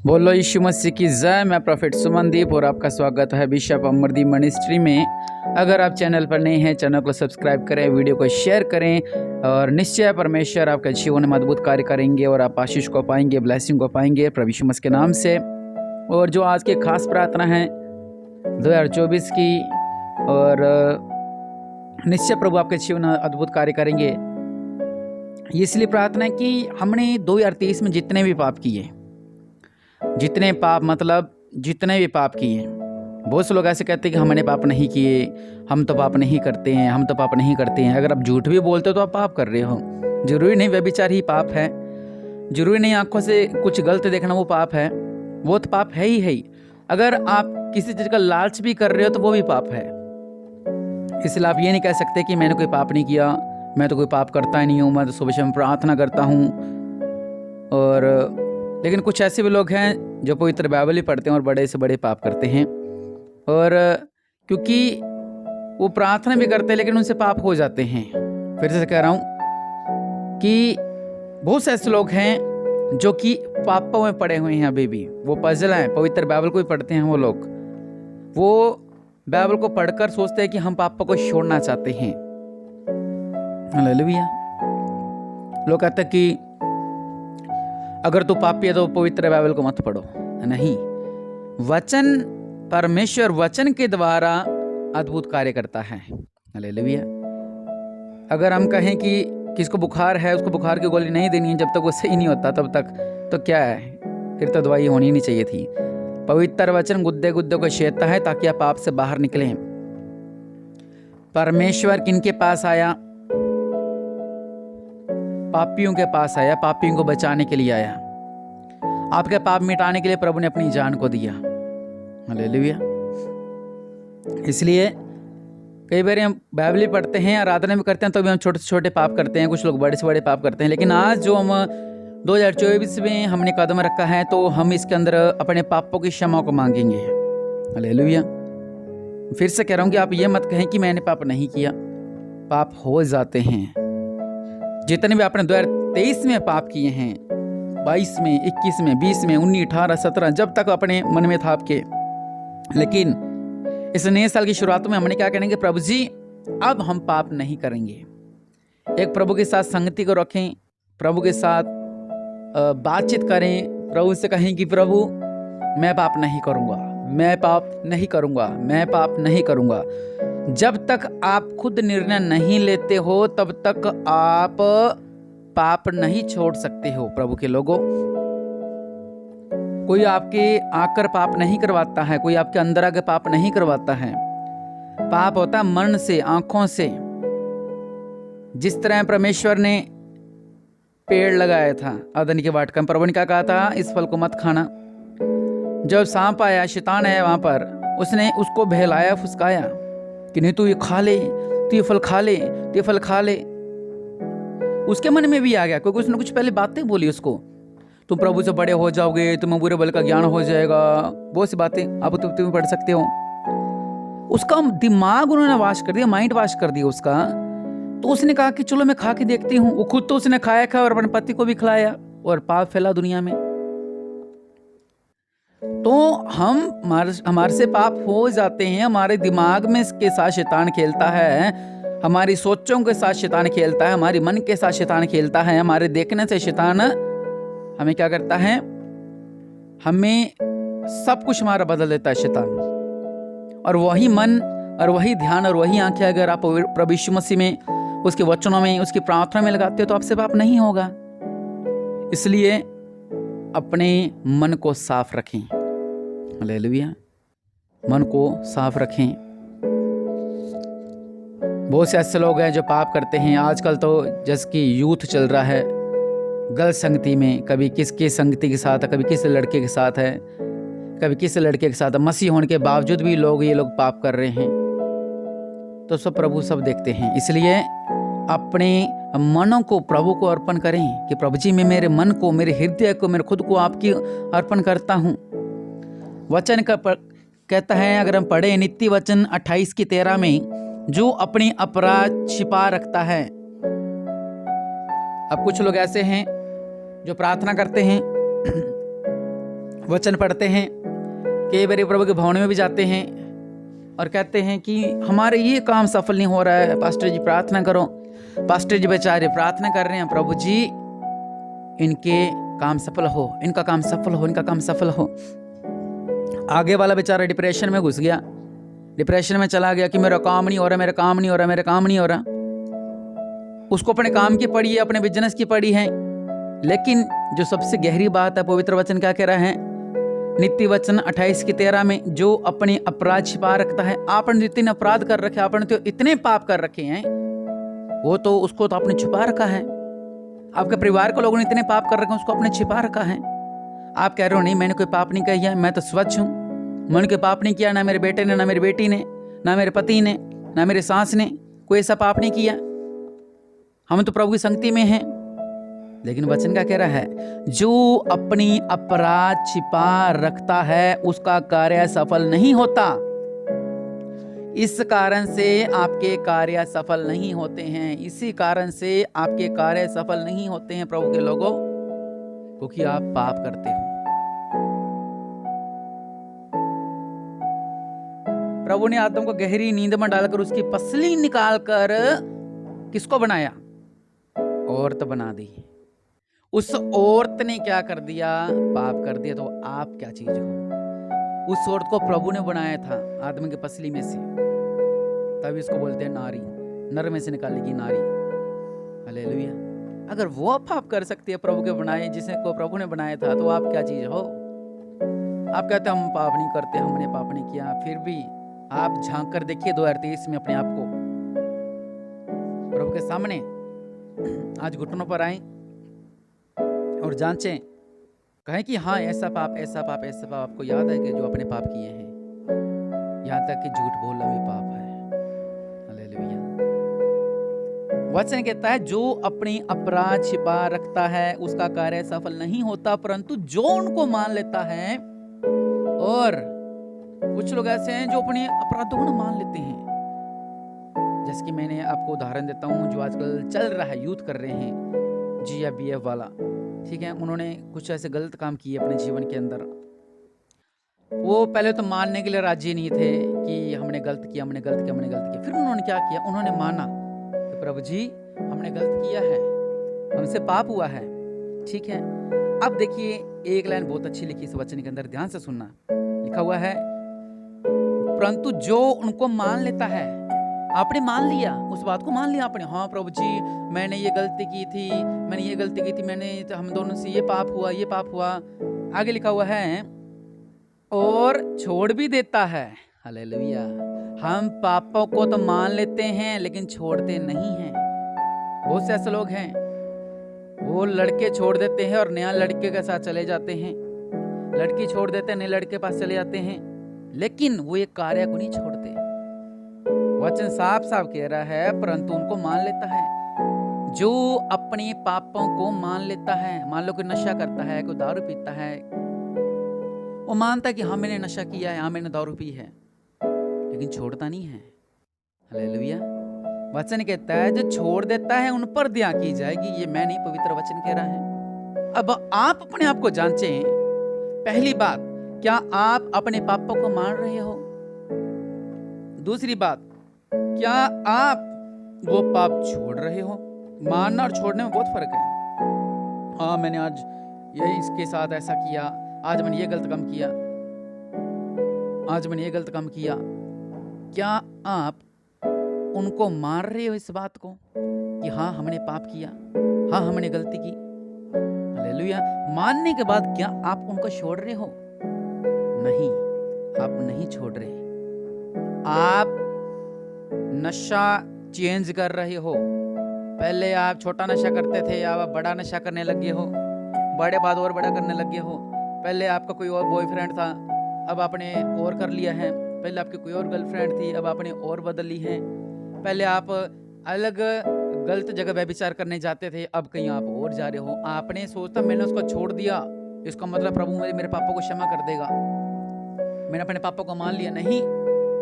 बोलो यीशु मसीह की जय। मैं प्रोफेट सुमनदीप और आपका स्वागत है बिशप अमरदीप मिनिस्ट्री में। अगर आप चैनल पर नए हैं, चैनल को सब्सक्राइब करें, वीडियो को शेयर करें और निश्चय परमेश्वर आपके जीवन में अद्भुत कार्य करेंगे और आप आशीष को पाएंगे, ब्लेसिंग को पाएंगे प्रभु यीशु मसीह के नाम से। और जो आज की खास प्रार्थना है 2024 की, और निश्चय प्रभु आपके जीवन में अद्भुत कार्य करेंगे। इसलिए प्रार्थना है कि हमने 2023 में जितने भी पाप किए, जितने भी पाप किए, बहुत से लोग ऐसे कहते हैं कि हमने पाप नहीं किए, हम तो पाप नहीं करते हैं, हम तो पाप नहीं करते हैं। अगर आप झूठ भी बोलते हो तो आप पाप कर रहे हो। जरूरी नहीं व्यभिचार ही पाप है, जरूरी नहीं आंखों से कुछ गलत देखना वो पाप है, वो तो पाप है ही। अगर आप किसी चीज का लालच भी कर रहे हो तो वो भी पाप है। इसलिए आप ये नहीं कह सकते कि मैंने कोई पाप नहीं किया, मैं तो कोई पाप करता ही नहीं हूँ, मैं तो सुबह शाम प्रार्थना करता हूँ। और लेकिन कुछ ऐसे भी लोग हैं जो पवित्र बाइबल ही पढ़ते हैं और बड़े से बड़े पाप करते हैं। और क्योंकि वो प्रार्थना भी करते हैं लेकिन उनसे पाप हो जाते हैं। फिर से कह रहा हूँ कि बहुत से ऐसे लोग हैं जो कि पापों में पड़े हुए हैं अभी भी। वो पजल हैं, पवित्र बाइबल को भी पढ़ते हैं। वो बाइबल को पढ़कर सोचते हैं कि हम पापों को छोड़ना चाहते हैं। हालेलुया। लोग कहते हैं कि अगर तू पापी है तो पवित्र बाइबल को मत पढ़ो। नहीं, वचन, परमेश्वर वचन के द्वारा अद्भुत कार्य करता है। हालेलुया। अगर हम कहें कि किसको बुखार है, उसको बुखार की गोली नहीं देनी है जब तक वो सही नहीं होता तब तक, तो क्या है, फिर तो दवाई होनी नहीं चाहिए थी। पवित्र वचन गुद्दे गुद्दे को छेदता है ताकि आप पाप से बाहर निकलें। परमेश्वर किनके पास आया? पापियों के पास आया, पापियों को बचाने के लिए आया। आपके पाप मिटाने के लिए प्रभु ने अपनी जान को दिया। हालेलुया। इसलिए कई बार हम बाइबल पढ़ते हैं, आराधना भी करते हैं, तो भी हम छोटे से छोटे पाप करते हैं, कुछ लोग बड़े से बड़े पाप करते हैं। लेकिन आज जो हम 2024 में हमने कदम रखा है, तो हम इसके अंदर अपने पापों की क्षमा को मांगेंगे। हालेलुया। फिर से कह रहा हूं कि आप ये मत कहें कि मैंने पाप नहीं किया। पाप हो जाते हैं। जितने भी आपने 2023 में पाप किए हैं, 22 में, 21 में, 20 में, 19, 18, 17, जब तक अपने मन में था आपके। लेकिन इस नए साल की शुरुआत में हमने क्या करेंगे? प्रभु जी, अब हम पाप नहीं करेंगे। एक प्रभु के साथ संगति को रखें, प्रभु के साथ बातचीत करें, प्रभु से कहें कि प्रभु मैं पाप नहीं करूंगा, मैं पाप नहीं करूंगा, मैं पाप नहीं करूंगा। जब तक आप खुद निर्णय नहीं लेते हो तब तक आप पाप नहीं छोड़ सकते हो। प्रभु के लोगों, कोई आपके आकर पाप नहीं करवाता है, कोई आपके अंदर आकर पाप नहीं करवाता है। पाप होता है मन से, आंखों से। जिस तरह परमेश्वर ने पेड़ लगाया था अदन के वाटिका में, प्रभु ने क्या कहा था? इस फल को मत खाना। जब सांप आया, शैतान आया वहां पर, उसने उसको बहलाया, फुसकाया कि नहीं तू ये खा ले, तू ये फल खा ले, तू ये फल खा ले। उसके मन में भी आ गया, क्योंकि उसने कुछ पहले बातें बोली उसको, तुम प्रभु से बड़े हो जाओगे, तुम्हें बुरे बल का ज्ञान हो जाएगा, बहुत सी बातें आप तुम पढ़ सकते हो। उसका दिमाग उन्होंने वाश कर दिया, माइंड वाश कर दिया उसका। तो उसने कहा कि चलो मैं खा के देखती हूँ। वो खुद तो उसने खाया और अपने पति को भी खिलाया और पाप फैला दुनिया में। तो हमारे से पाप हो जाते हैं। हमारे दिमाग में इसके साथ शैतान खेलता है, हमारी सोचों के साथ शैतान खेलता है, हमारे मन के साथ शैतान खेलता है। हमारे देखने से शैतान हमें क्या करता है? हमें सब कुछ हमारा बदल देता है शैतान। और वही मन और वही ध्यान और वही आंखें अगर आप प्रभु यीशु मसीह में, उसके वचनों में, उसकी प्रार्थना में लगाते हो तो आपसे पाप नहीं होगा। इसलिए अपने मन को साफ रखें। हालेलुया। मन को साफ रखें। बहुत से ऐसे लोग हैं जो पाप करते हैं। आजकल तो जैसे कि यूथ चल रहा है, गलत संगति में, कभी किसकी संगति के साथ है, कभी किस लड़के के साथ है, कभी किस लड़के के साथ है। मसीह होने के बावजूद भी ये लोग पाप कर रहे हैं। तो सब प्रभु सब देखते हैं। इसलिए अपने मनों को प्रभु को अर्पण करें कि प्रभु जी, मैं मेरे मन को, मेरे हृदय को, मेरे खुद को आपकी अर्पण करता हूँ। वचन का कहता है, अगर हम पढ़े नीति वचन 28 की 13 में, जो अपने अपराध छिपा रखता है। अब कुछ लोग ऐसे हैं जो प्रार्थना करते हैं, वचन पढ़ते हैं, कई बार प्रभु के भवन में भी जाते हैं और कहते हैं कि हमारे ये काम सफल नहीं हो रहा है, पास्टर जी प्रार्थना करो। पास्टर जी बेचारे प्रार्थना कर रहे हैं, प्रभु जी इनके काम सफल हो, इनका काम सफल हो, इनका काम सफल हो। आगे वाला बेचारा डिप्रेशन में घुस गया, डिप्रेशन में चला गया कि मेरा काम नहीं हो रहा, मेरा काम नहीं हो रहा, मेरा काम नहीं हो रहा। उसको अपने काम की पड़ी है, अपने बिजनेस की पड़ी है। लेकिन जो सबसे गहरी बात है, पवित्र वचन क्या कह रहा है? नीति वचन 28:13 में, जो अपने अपराध छिपा रखता है, आपने जितने अपराध कर रखे, आपने तो इतने पाप कर रखे हैं, वो तो उसको तो आपने छुपा रखा है। आपके परिवार के लोगों ने इतने पाप कर रखे हैं, उसको आपने छिपा रखा है। आप कह रहे हो नहीं मैंने कोई पाप नहीं किया, मैं तो स्वच्छ हूं, मैंने कोई पाप नहीं किया, ना मेरे बेटे ने, ना मेरी बेटी ने, ना मेरे पति ने, ना मेरे सास ने कोई ऐसा पाप नहीं किया, हम तो प्रभु की संगति में हैं। लेकिन वचन क्या कह रहा है? जो अपनी अपराध छिपा रखता है उसका कार्य सफल नहीं होता। इस कारण से आपके कार्य सफल नहीं होते हैं, इसी कारण से आपके कार्य सफल नहीं होते हैं प्रभु के लोगों, क्योंकि आप पाप करते हो। प्रभु ने आदम को गहरी नींद में डालकर उसकी पसली निकालकर किसको बनाया? औरत बना दी। उस औरत ने क्या कर दिया? पाप कर दिया। तो आप क्या चीज हो? उस औरत को प्रभु ने बनाया था आदम की पसली में से, तभी इसको बोलते हैं नारी, नर में से निकालेगी नारी। हालेलुया। अगर वो पाप कर सकती है प्रभु के बनाए, जिसे को प्रभु ने बनाया था, तो आप क्या चीज हो? आप कहते हम पाप नहीं करते, हमने पाप नहीं किया। फिर भी आप झांक कर देखिए 2023 में अपने आप को प्रभु के सामने। आज घुटनों पर आए और जांचें, कहें कि हाँ ऐसा पाप, ऐसा पाप, ऐसा पाप आपको याद है कि जो अपने पाप किए हैं। यहां तक कि झूठ बोलना भी पाप है। हालेलुया। वचन कहता है जो अपनी अपराध छिपा रखता है उसका कार्य सफल नहीं होता, परंतु जो उनको मान लेता है। और कुछ लोग ऐसे हैं जो अपने अपराधों को मान लेते हैं। जैसे कि मैंने आपको उदाहरण देता हूं, जो आजकल चल रहा है, यूथ कर रहे हैं GFBF वाला, ठीक है। उन्होंने कुछ ऐसे गलत काम किए अपने जीवन के अंदर। वो पहले तो मानने के लिए राजी नहीं थे कि हमने गलत किया, हमने गलत किया, हमने गलत किया। फिर उन्होंने क्या किया? उन्होंने माना कि प्रभु जी हमने गलत किया है, हमसे पाप हुआ है, ठीक है। अब देखिए एक लाइन बहुत अच्छी लिखी इस वचन के अंदर, ध्यान से सुनना। लिखा हुआ है, परंतु जो उनको मान लेता है। आपने मान लिया, उस बात को मान लिया आपने, हाँ प्रभु जी मैंने ये गलती की थी, मैंने ये गलती की थी, मैंने हम दोनों से ये पाप हुआ, ये पाप हुआ। आगे लिखा हुआ है और छोड़ भी देता है। हालेलुया। हम पापों को तो मान लेते हैं लेकिन छोड़ते नहीं हैं। बहुत से ऐसे लोग हैं, वो लड़के छोड़ देते हैं और नया लड़के के साथ चले जाते हैं, लड़की छोड़ देते हैं, नए लड़के के पास चले जाते हैं, लेकिन वो ये कार्य को नहीं छोड़ते। वचन साफ साफ कह रहा है, परंतु उनको मान लेता है जो अपने पापों को मान लेता है। मान लो कोई नशा करता है, कोई दारू पीता है, वो मानता है कि हाँ मैंने नशा किया है, हाँ मैंने दारू पी है, लेकिन छोड़ता नहीं है। हालेलुया। वचन कहता है जो छोड़ देता है उन पर दया की जाएगी। ये मैं नहीं, पवित्र वचन कह रहा है। अब आप अपने आप को जांचें। पहली बात, क्या आप अपने पापों को मान रहे हो? दूसरी बात, क्या आप वो पाप छोड़ रहे हो? मानना और छोड़ने में बहुत फर्क है। हाँ मैंने आज ये इसके साथ ऐसा किया, आज मैंने ये गलत काम किया, आज मैंने ये गलत काम किया। क्या आप उनको मान रहे हो इस बात को कि हाँ हमने पाप किया, हाँ हमने गलती की? हालेलुया। मानने के बाद क्या आप उनको छोड़ रहे हो? नहीं, आप नहीं छोड़ रहे। आप नशा चेंज कर रहे हो। पहले आप छोटा नशा करते थे, अब आप बड़ा नशा करने लगे हो, बड़े बाद और बड़ा करने लगे हो। पहले आपका कोई और बॉयफ्रेंड था, अब आपने और कर लिया है। पहले आपकी कोई और गर्लफ्रेंड थी, अब आपने और बदल ली है। पहले आप अलग गलत जगह व्यभिचार करने जाते थे, अब कहीं आप और जा रहे हो। आपने सोचता मैंने उसको छोड़ दिया, इसका मतलब प्रभु मेरे पापों को क्षमा कर देगा, मैंने अपने पापों को मान लिया। नहीं,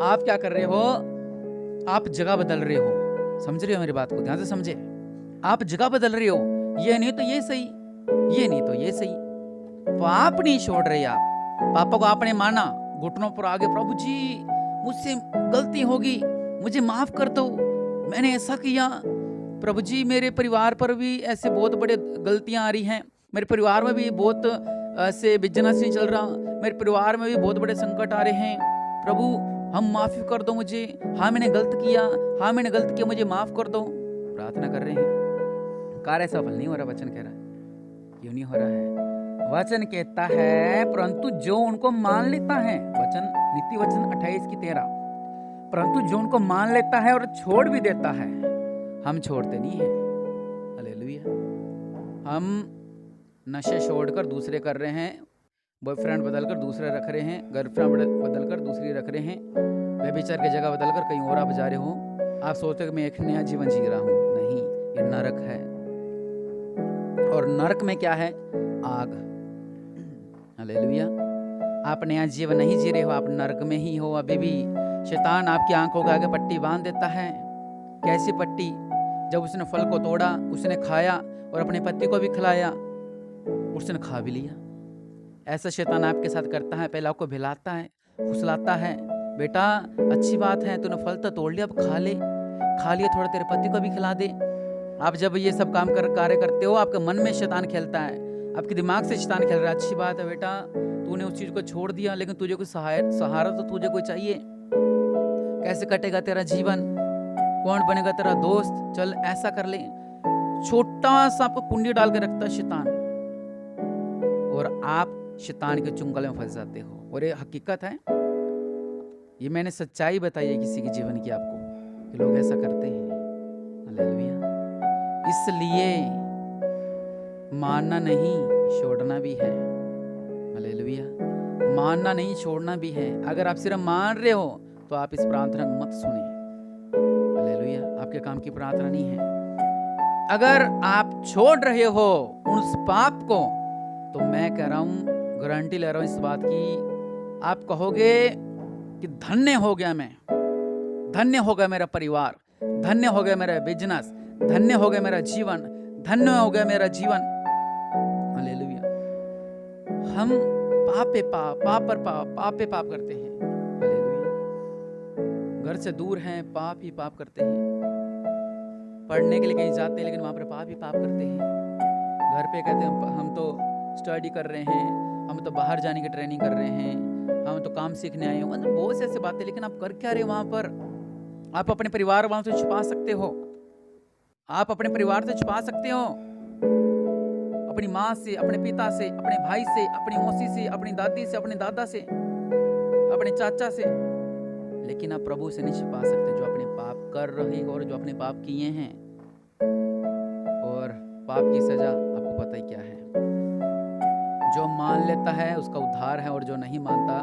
आप क्या कर रहे हो? आप जगह बदल रहे हो। समझ रहे हो मेरी बात को? ध्यान से समझे। आप जगह बदल रहे हो, ये नहीं तो ये सही, ये नहीं तो ये सही। पाप नहीं छोड़ रहे आप, पापा को आपने माना, घुटनों पर आगे, प्रभु जी मुझसे गलती होगी, मुझे माफ कर दो, मैंने ऐसा किया। प्रभु जी मेरे परिवार पर भी ऐसे बहुत बड़े गलतियां आ रही हैं, मेरे परिवार में भी बहुत ऐसे बिजनेस नहीं चल रहा, मेरे परिवार में भी बहुत बड़े संकट आ रहे हैं। प्रभु हम माफी कर दो मुझे, हाँ मैंने गलत किया, हाँ मैंने गलत किया, मुझे माफ कर दो। प्रार्थना कर रहे हैं, कार्य सफल नहीं हो रहा। वचन कह रहा है क्यों नहीं हो रहा है? वचन कहता है परंतु जो उनको मान लेता है, वचन नीति वचन 28:13, परंतु जो उनको मान लेता है और छोड़ भी देता है, हम छोड़ते नहीं है। हालेलुया। हम नशे छोड़कर दूसरे कर रहे हैं, बॉयफ्रेंड बदलकर दूसरे रख रहे हैं, गर्लफ्रेंड बदलकर दूसरी रख रहे हैं, व्यभिचार की जगह बदलकर कहीं और आप जा रहे हो। आप सोचते हो कि मैं एक नया जीवन जी रहा हूं, नहीं, ये नरक है। और नरक में क्या है? आग। हालेलुया। आप नया जीवन नहीं जी रहे हो, आप नरक में ही हो अभी भी। शैतान आपकी आंखों के आगे पट्टी बांध देता है। कैसी पट्टी? जब उसने फल को तोड़ा, उसने खाया और अपने पति को भी खिलाया, उसने खा भी लिया। ऐसा शैतान आपके साथ करता है, पहले आपको भिलाता है, फुसलाता है, बेटा अच्छी बात है तूने फल तो तोड़ लिया, अब खा लिया, थोड़ा तेरे पति को भी खिला दे। आप जब ये सब कार्य करते हो, आपके मन में शैतान खेलता है, आपके दिमाग से शैतान खेल रहा है, अच्छी बात है बेटा तूने उस चीज को छोड़ दिया, लेकिन तुझे कोई सहारा तो तुझे कोई चाहिए। कैसे कटेगा तेरा जीवन? कौन बनेगा तेरा दोस्त? चल ऐसा कर ले। छोटा सा आपको कुंडी डाल के रखता है शैतान, और आप शैतान के चुंगल में फंस जाते हो। और ये हकीकत है, ये मैंने सच्चाई बताई है किसी के जीवन की आपको, कि लोग ऐसा करते हैं। हालेलुया। इसलिए मानना नहीं, छोड़ना भी है। हालेलुया। मानना नहीं, छोड़ना भी है। अगर आप सिर्फ मान रहे हो तो आप इस प्रार्थना को मत सुने। हालेलुया। आपके काम की प्रार्थना नहीं है। अगर आप छोड़ रहे हो उस पाप को, तो मैं कह रहा हूं, गारंटी ले रहा हूं इस बात की, आप कहोगे कि धन्य हो गया मैं, धन्य हो गया मेरा परिवार, धन्य हो गया मेरा बिजनेस, धन्य हो गया मेरा जीवन, धन्य हो गया मेरा जीवन। हालेलुया। हम पाप पे पाप करते हैं। हालेलुया। घर से दूर हैं, पाप ही पाप करते हैं। पढ़ने के लिए कहीं जाते हैं, लेकिन वहां पर पाप ही पाप करते हैं। घर पे कहते हैं हम तो स्टडी कर रहे हैं, हम तो बाहर जाने की ट्रेनिंग कर रहे हैं, हम तो काम सीखने आए हो, मतलब बहुत से ऐसे बातें, लेकिन आप कर क्या रहे हो वहां पर? आप अपने परिवार वालों से छुपा सकते हो, आप अपने परिवार से छुपा सकते हो, अपनी माँ से, अपने पिता से, अपने भाई से, अपनी मौसी से, अपनी दादी से, अपने दादा से, अपने चाचा से, लेकिन आप प्रभु से नहीं छुपा सकते, जो अपने पाप कर रहे हो और जो अपने पाप किए हैं। और पाप की सजा आपको पता ही क्या है। जो मान लेता है उसका उद्धार है, और जो नहीं मानता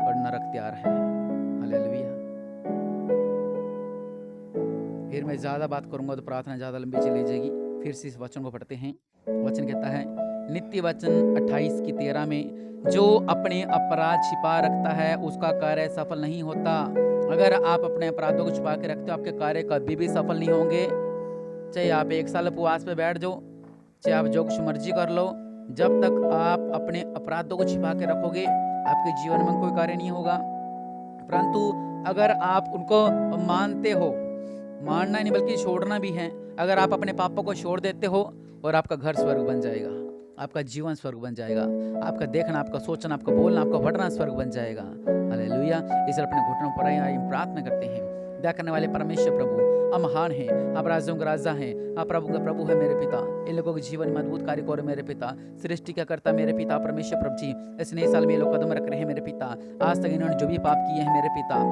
और नरक तैयार है। हालेलुया। फिर मैं ज्यादा बात करूंगा तो प्रार्थना ज्यादा लंबी चली जाएगी। फिर से इस वचन को पढ़ते हैं। वचन कहता है नित्य वचन 28:13 में, जो अपने अपराध छिपा रखता है उसका कार्य सफल नहीं होता। अगर आप अपने अपराधों को छुपा के रखते हो, आपके कार्य कभी भी सफल नहीं होंगे। चाहे आप 1 साल उपवास पे बैठ जाओ, चाहे आप जो कुछ मर्जी कर लो, जब तक आप अपने अपराधों को छिपा के रखोगे, आपके जीवन में कोई कार्य नहीं होगा। परंतु अगर आप उनको मानते हो, मानना नहीं बल्कि छोड़ना भी है, अगर आप अपने पापों को छोड़ देते हो, और आपका घर स्वर्ग बन जाएगा, आपका जीवन स्वर्ग बन जाएगा, आपका देखना, आपका सोचना, आपका बोलना, आपका बढ़ना स्वर्ग बन जाएगा। हालेलुया। इसलिए अपने घुटनों पर आइए, प्रार्थना करते हैं। दया करने वाले परमेश्वर प्रभु, आप महान हैं, आप राजाओं का राजा हैं, आप प्रभु का प्रभु है मेरे पिता। इन लोगों के जीवन में अद्भुत कार्य करो मेरे पिता। सृष्टि का करता मेरे पिता परमेश्वर प्रभु जी, इस नए साल में ये लोग कदम रख रहे हैं मेरे पिता। आज तक इन्होंने जो भी पाप किए हैं मेरे पिता,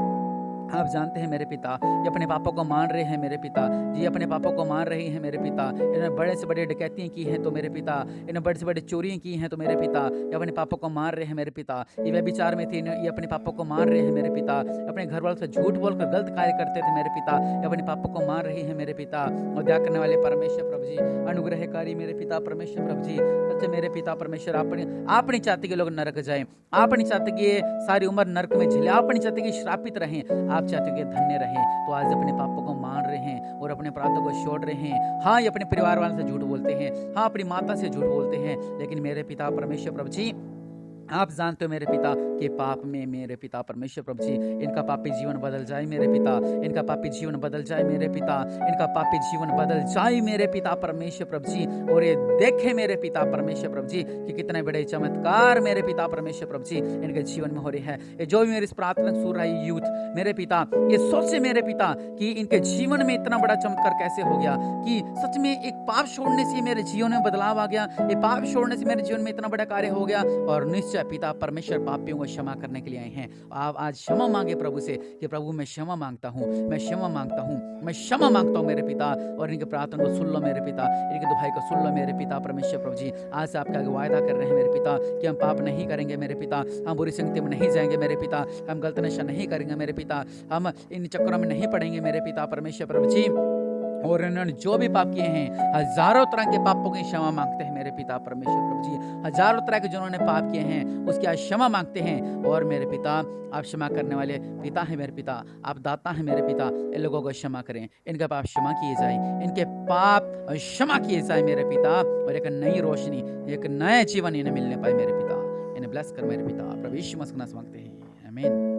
आप जानते हैं मेरे पिता। ये अपने पापों को मान रहे हैं मेरे पिता जी, अपने पापों को मान रहे हैं मेरे पिता। इन्होंने बड़े से बड़े डकैतियाँ की हैं तो मेरे पिता, इन्होंने बड़े से बड़े चोरियाँ की हैं तो मेरे पिता, ये अपने पापों को मान रहे हैं मेरे पिता। ये व्यभिचार में थे, ये अपने पापों को मान रहे हैं मेरे पिता। अपने घर वालों से झूठ बोलकर गलत कार्य करते थे मेरे पिता, ये अपने पापों को मान रहे हैं मेरे पिता। और दया करने वाले परमेश्वर प्रभु जी, अनुग्रहकारी मेरे पिता परमेश्वर प्रभु जी, सच्चे मेरे पिता परमेश्वर, आप नहीं चाहते कि लोग नरक जाएं, आप नहीं चाहते कि ये सारी उम्र नरक में झेले, आप नहीं चाहते कि श्रापित रहें, आप चाहते हो कि धन्य रहें। तो आज अपने पापों को मान रहे हैं और अपने अपराधों को छोड़ रहे हैं। हाँ, ये अपने परिवार वालों से झूठ बोलते हैं, हाँ अपनी माता से झूठ बोलते हैं, लेकिन मेरे पिता परमेश्वर प्रभु जी, आप जानते हो मेरे पिता कि पाप में मेरे पिता परमेश्वर प्रभु जी इनका पापी जीवन बदल जाए मेरे पिता, इनका पापी जीवन बदल जाए मेरे पिता, इनका पापी जीवन बदल जाए मेरे पिता परमेश्वर प्रभु जी। और ये देखे मेरे पिता परमेश्वर प्रभु जी कि कितने बड़े चमत्कार मेरे पिता परमेश्वर प्रभु जी इनके जीवन में हो रहे हैं। ये जो भी मेरी इस प्रार्थना सुन रहा है यूथ मेरे पिता, ये सोचे मेरे पिता कि इनके जीवन में इतना बड़ा चमत्कार कैसे हो गया कि सच में एक पाप छोड़ने से मेरे जीवन में बदलाव आ गया, ये पाप छोड़ने से मेरे जीवन में इतना बड़ा कार्य हो गया। और निश्चय पिता परमेश्वर पापियों को क्षमा करने के लिए आए हैं। आप आज क्षमा मांगे प्रभु से कि प्रभु मैं क्षमा मांगता हूँ, मैं क्षमा मांगता हूँ, मैं क्षमा मांगता हूँ मेरे पिता। और इनके प्रार्थना को सुन लो मेरे पिता, इनके दुहाई को सुन लो मेरे पिता परमेश्वर प्रभु जी। आज से आपके आगे वायदा कर रहे हैं मेरे पिता कि हम पाप नहीं करेंगे मेरे पिता, हम बुरी संगति में नहीं जाएंगे मेरे पिता, हम गलत नशा नहीं करेंगे मेरे पिता, हम इन चक्करों में नहीं पड़ेंगे मेरे पिता परमेश्वर प्रभु जी। और इन्होंने जो भी पाप किए हैं हजारों तरह के पापों की क्षमा मांगते हैं मेरे पिता परमेश्वर प्रभु जी। हजारों तरह के जिन्होंने पाप किए हैं उसकी आज क्षमा मांगते हैं। और मेरे पिता आप क्षमा करने वाले पिता हैं मेरे पिता, आप दाता हैं मेरे पिता। इन लोगों को क्षमा करें, इनके पाप क्षमा किए जाए, इनके पाप क्षमा किए जाए मेरे पिता। और एक नई रोशनी, एक नया जीवन इन्हें मिलने पाए मेरे पिता। इन्हें ब्लेस कर मेरे पिता, प्रभु यीशु मसीह के नाम से मांगते हैं, आमीन।